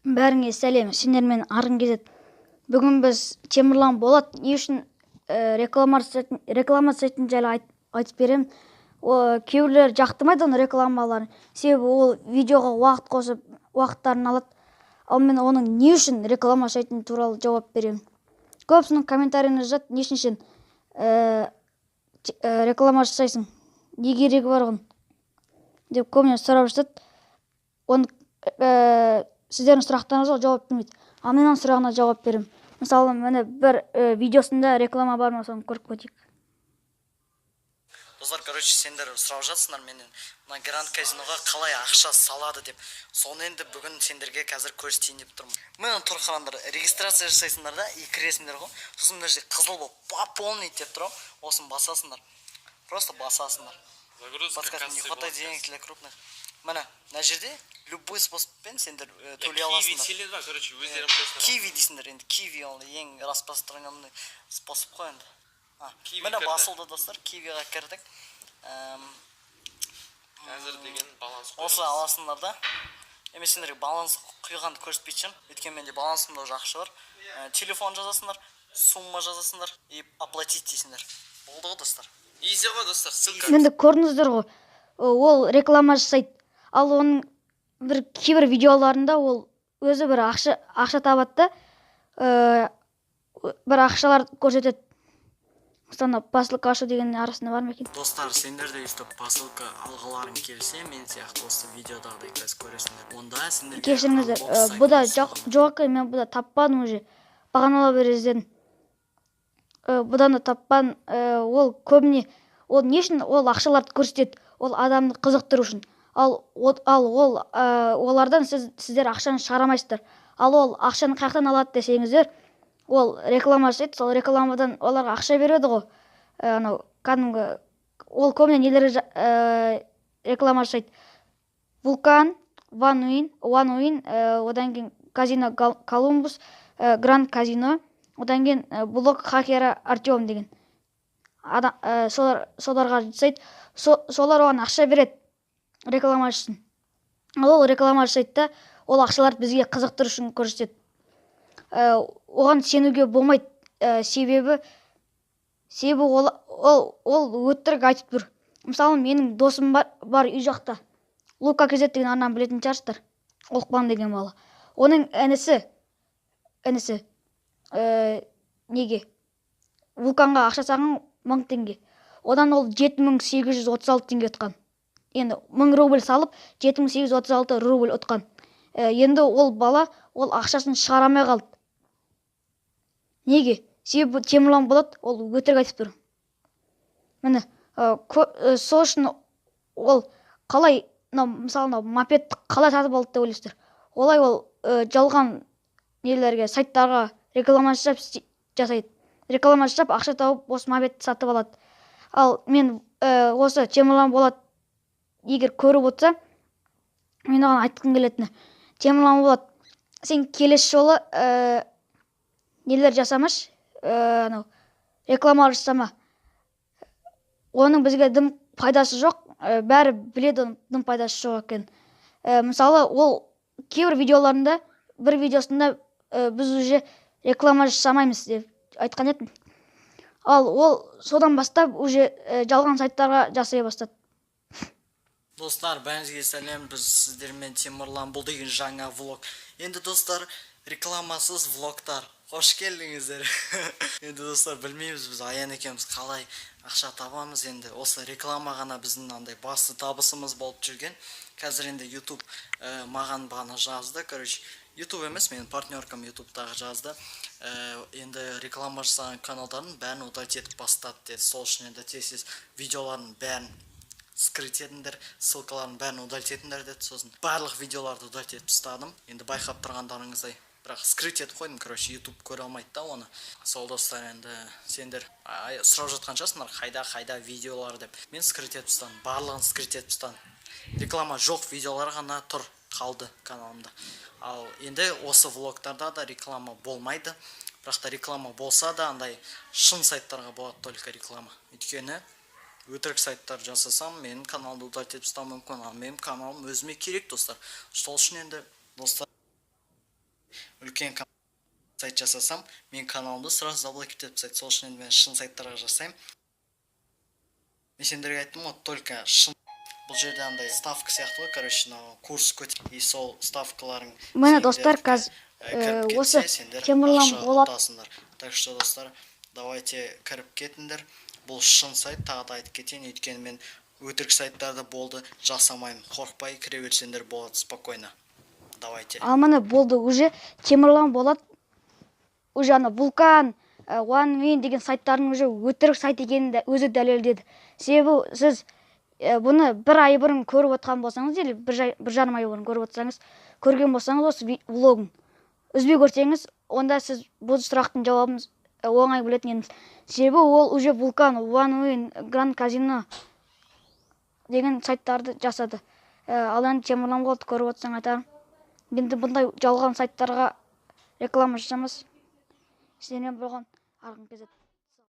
Бәріңе сәлем, сендермен арғын кезет. Бүгін біз Темірлан Болат не үшін реклама жасайтын жайлы айтып беремін. Кейбіреулер жақтырмайды оны рекламаларын. Себебі ол видеоға уақыт қосып, уақыттарын алады. Ал мен оның не үшін реклама жасайтыны туралы жауап беремін. Көбісінің комментарийіне жазады, не үшін реклама жасайсың, не керегі бар оның деп көбіне сұрап жатады. Оны сіздердің сұрақтарыңызға жауап бермейді. Ал мен оның сұрағына жауап беремін. Мысалы, міне бір видеосында реклама бар ма, соны көріп кетейік. Достар, сендер сұрап жатсыңдар менен мына Гранд Казиноға қалай ақша салады деп. Соны енді бүгін сендерге қазір көрсетейін деп тұрмын. Міне тұр қараңдар, регистрация жасайсыңдар да, кіресіңдер ғой. Сосын мына жерде қызыл болып пополнить деп тұр. Осыны басасыңдар. Просто басасыңдар. Подсказка, не хватает денег для крупных. Міне, мына жерде любой способпен сендер төлей аласыңдар. Киви дейсіңдер енді. Киви ол ең распространенный способ қой енді. Міне басылды достар, кивиға кірдік. Қазір деген баланс қойып. Осы аласыңдар да. Емес сендерге баланс құйғанды көрсетпейшім. Өйткені менде балансымда уже ақша бар. Телефон жазасыңдар, сумма жазасыңдар и оплатить дейсіңдер. Болды ғой достар. Изи ғой достар, ссылка. Енді көрдіңіздер ғой, ол реклама жасайды. Ал оның кейбір видеоларында ол өзі бір ақша табады да, бір ақшалар көрсетеді. Мысалы, посылка ашу деген арасында бар ма екен? Достар, сендер де өстіп посылка алғыларың келсе, мен сияқты осы видеодағыдай қазір көресіңдер. Онда сендерге кешіріңіздер, бұда жоқ, мен бұда таппадым уже. Бағанала бері іздедім. Бұдан да таппан, ол көбіне, ол не үшін ол ақшаларды көрсетеді? Ол адамды қызықтыру үшін. Ал олардан сіздер ақшаны шығарамайсыздар. Ал ол ақшаны қаяқтан алады десеңіздер, ол реклама жасайды, сол рекламадан оларға ақша береді ғой. Кәдімгі ол көбіне нелерге реклама жасайды. Вулкан, One Win, одан кейін Казино Колумбус, Гранд Казино, одан кейін блок хакері Артем деген. Соларға жасайды. Солар оған ақша береді реклама жасасын. Ол реклама жасайды да, ол ақшаларды бізге қызықтыру үшін көрсетеді. Оған сенуге болмайды, себебі ол өтірік айтып тұр. Мысалы, менің досым бар үй жақта. Лука Кезет деген арнаны білетін шығарсыздар. Олқпан деген бала. Оның інісі неге? Вулканға ақша салған 1000 теңге. Одан ол 7836 теңге ұтқан. Енді 1000 рубль салып, 7836 рубль ұтқан. Енді ол бала ол ақшасын шығарамай қалды. Неге? Себебі Темірлан Болат ол өтірік айтып тұр. Міне, сол үшін ол қалай, мысалы, мопедті қалай сатып алды деп ойлайсыздар? Олай ол жалған нелерге, сайттарға реклама жасайды. Реклама жасап, ақша тауып, осы мопедті сатып алады. Ал мен осы Темірлан Болат егер көріп отырса, мен оған айтқым келетіні. Темірлан Болат, сен келесі жолы нелер жасамаш, реклама жасама. Оның бізге дым пайдасы жоқ, бәрі біледі оның дым пайдасы жоқ екен. Мысалы, ол кейбір видеоларында, бір видеосында біз уже реклама жасамаймыз деп айтқан едім. Ал ол содан бастап уже жалған сайттарға жасай бастады. Достар, бәріңізге сәлем, біз сіздермен Темірлан, бұл деген жаңа влог. Енді достар, рекламасыз влогтар. Қош келдіңіздер. Енді достар, білмейміз біз Аян екеуміз қалай ақша табамыз. Енді осы реклама ғана біздің андай басты табысымыз болып жүрген. Қазір енді YouTube маған бағана жазды. YouTube емес, менің партнеркам YouTube'тағы жазды. Енді реклама жасаған каналдарын бәрін удалить етіп бастады деді. Сол үшін енді тез видеоларын бәрін скрыть етіңдер, ссылкаларын бәрін удалить етіңдер деді. Сосын барлық видеоларды удалить етіп тастадым. Енді байқап тұрғандарыңыздай. Бірақ скрыть етіп қойдым, YouTube көре алмайды да оны. Сол достар, енді сендер сұрап жатқан шығарсыңдар, қайда видеолар деп. Мен скрыть етіп тастадым, барлығын скрыть етіп тастадым. Реклама жоқ видеолар ғана тұр қалды каналымда. Ал енді осы влогтарда да реклама болмайды. Бірақ та реклама болса да андай шын сайттарға болады только реклама. Өйткені өтірік сайттар жасасам, менің каналды удалить етіп тастауым мүмкін. Ал менің каналым өзіме керек достар. Сол үшін енді достар үлкен сайт жасасам, мен каналымды сразу заблокировать етіп тастайды. Сол үшін енді мен шын сайттарға жасаймын. Мен сендерге айттым ғой, только шын бұл жерде андай ставка сияқты ғой, короче, курс көтер. И сол ставкаларың Міне достар, қазір осы Темірлан Болат. Так что, достар, давайте кіріп кетіңдер. Бұл шын сайт, тағы да айтып кетейін, өйткені мен өтірік сайттарды болды жасамаймын. Қорықпай кіре берсеңдер болады, спокойно. Давайте. Ал міне болды, уже Темірлан Болат, уже ана Вулкан, OneWin деген сайттардың уже өтірік сайт екенін де өзі дәлелдеді. Себебі сіз бұны бір ай бұрын көріп отқан болсаңыз, или бір жарым ай бұрын көріп отсаңыз, көрген болсаңыз осы влогын үзбей көрсеңіз, онда сіз бұл сұрақтың жауабын оңай білетін едіңіз. Себебі ол уже Вулкан, OneWin, Grand Casino деген сайттарды жасады. Ал енді Темірлан Болат көріп отсаң айтарым. Енді бұндай жалған сайттарға реклама жасамас. Сіздермен болған арғын кезет.